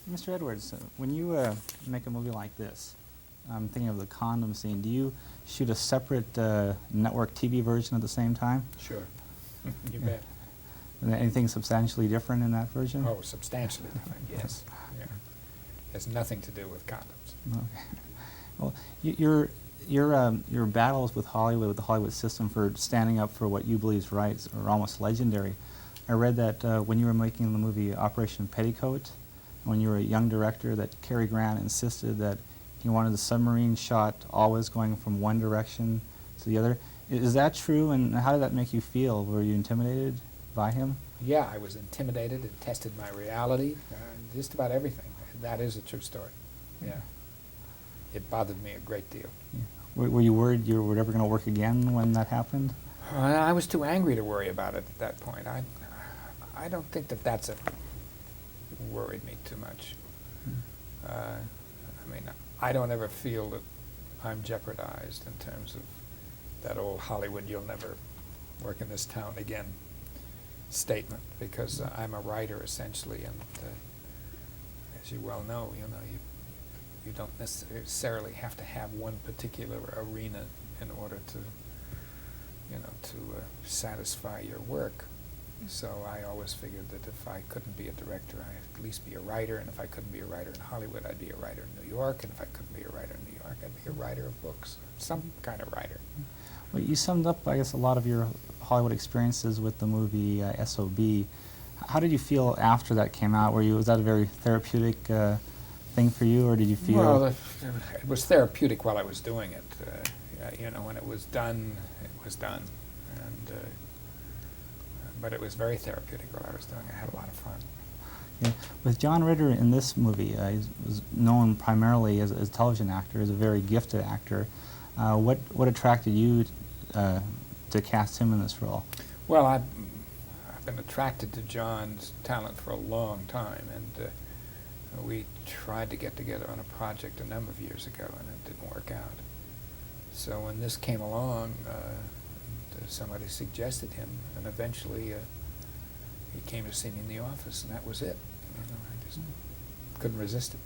Mr. Edwards, when you make a movie like this, I'm thinking of the condom scene, do you shoot a separate network TV version at the same time? Sure. You bet. And anything substantially different in that version? Oh, substantially different, yes. Yeah. Has nothing to do with condoms. Okay. Well, your battles with Hollywood, with the Hollywood system for standing up for what you believe is right, are almost legendary. I read that when you were making the movie Operation Petticoat, when you were a young director, that Cary Grant insisted that he wanted the submarine shot always going from one direction to the other. Is that true, and how did that make you feel? Were you intimidated by him? Yeah, I was intimidated. It tested my reality, just about everything. That is a true story. Yeah. It bothered me a great deal. Yeah. Were you worried you were never going to work again when that happened? I was too angry to worry about it at that point. I don't think that that's worried me too much. I mean, I don't ever feel that I'm jeopardized in terms of that old Hollywood, you'll never work in this town again statement, because I'm a writer essentially, and as you well know, you don't necessarily have to have one particular arena in order to satisfy your work. So I always figured that if I couldn't be a director, I'd at least be a writer, and if I couldn't be a writer in Hollywood, I'd be a writer in New York, and if I couldn't be a writer in New York, I'd be a writer of books, some kind of writer. Well, you summed up, I guess, a lot of your Hollywood experiences with the movie S.O.B. How did you feel after that came out? Was that a very therapeutic thing for you, or did you feel... Well, it was therapeutic while I was doing it. When it was done, it was done. And but it was very therapeutic while I was doing it. I had a lot of fun. Yeah. With John Ritter in this movie, he was known primarily as a television actor, as a very gifted actor. What attracted you to cast him in this role? Well, I've been attracted to John's talent for a long time, and we tried to get together on a project a number of years ago, and it didn't work out. So when this came along, somebody suggested him, and eventually he came to see me in the office, and that was it. I just couldn't resist it.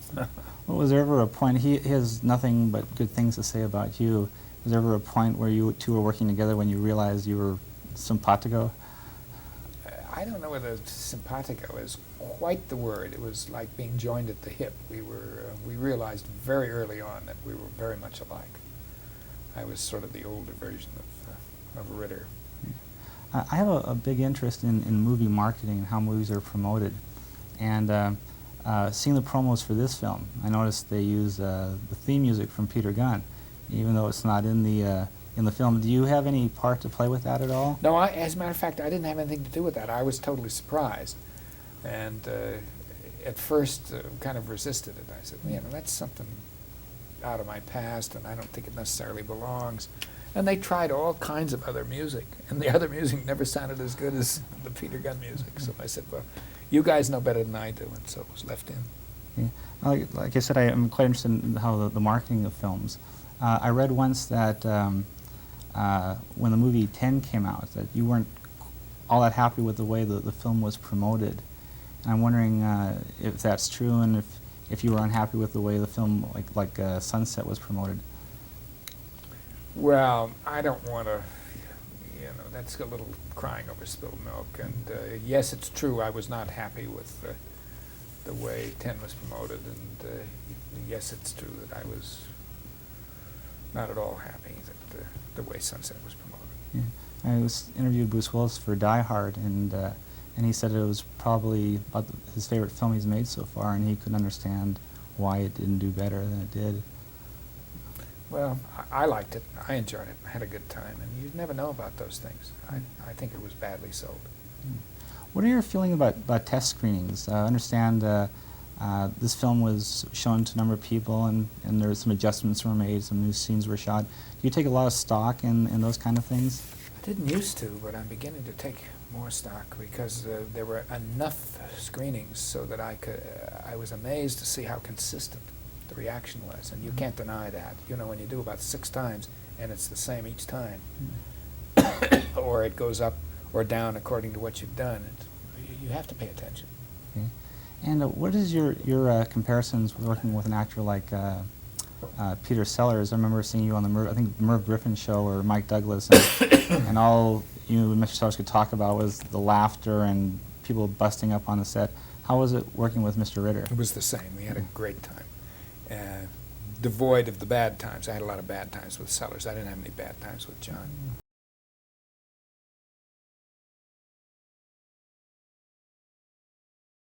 Well, was there ever a point, he has nothing but good things to say about you, was there ever a point where you two were working together when you realized you were simpatico? I don't know whether simpatico is quite the word. It was like being joined at the hip. We realized very early on that we were very much alike. I was sort of the older version of Ritter. I have a big interest in movie marketing and how movies are promoted. And seeing the promos for this film, I noticed they use the theme music from Peter Gunn, even though it's not in the film. Do you have any part to play with that at all? No, as a matter of fact, I didn't have anything to do with that. I was totally surprised. And at first kind of resisted it. I said, that's something out of my past, and I don't think it necessarily belongs. And they tried all kinds of other music, and the other music never sounded as good as the Peter Gunn music. So I said, well, you guys know better than I do, and so it was left in. Yeah. Like I said, I am quite interested in how the marketing of films. I read once that when the movie 10 came out, that you weren't all that happy with the way the film was promoted. And I'm wondering if that's true, and if you were unhappy with the way the film, like Sunset, was promoted. Well, I don't want to, that's a little crying over spilled milk. And yes, it's true, I was not happy with the way 10 was promoted. And yes, it's true that I was not at all happy that the way Sunset was promoted. Yeah. I interviewed Bruce Willis for Die Hard, and he said it was probably about his favorite film he's made so far, and he couldn't understand why it didn't do better than it did. Well, I liked it. I enjoyed it. I had a good time. And you never know about those things. I think it was badly sold. What are your feelings about test screenings? I understand this film was shown to a number of people, and there were some adjustments were made, some new scenes were shot. Do you take a lot of stock in those kind of things? I didn't used to, but I'm beginning to take more stock, because there were enough screenings so that I was amazed to see how consistent the reaction was, and you can't deny that. When you do about 6 times and it's the same each time, or it goes up or down according to what you've done, you have to pay attention. Okay. And what is your comparisons with working with an actor like Peter Sellers? I remember seeing you on the I think Merv Griffin show or Mike Douglas, and all you and Mr. Sellers could talk about was the laughter and people busting up on the set. How was it working with Mr. Ritter? It was the same. We had a great time. Devoid of the bad times. I had a lot of bad times with Sellers. I didn't have any bad times with John.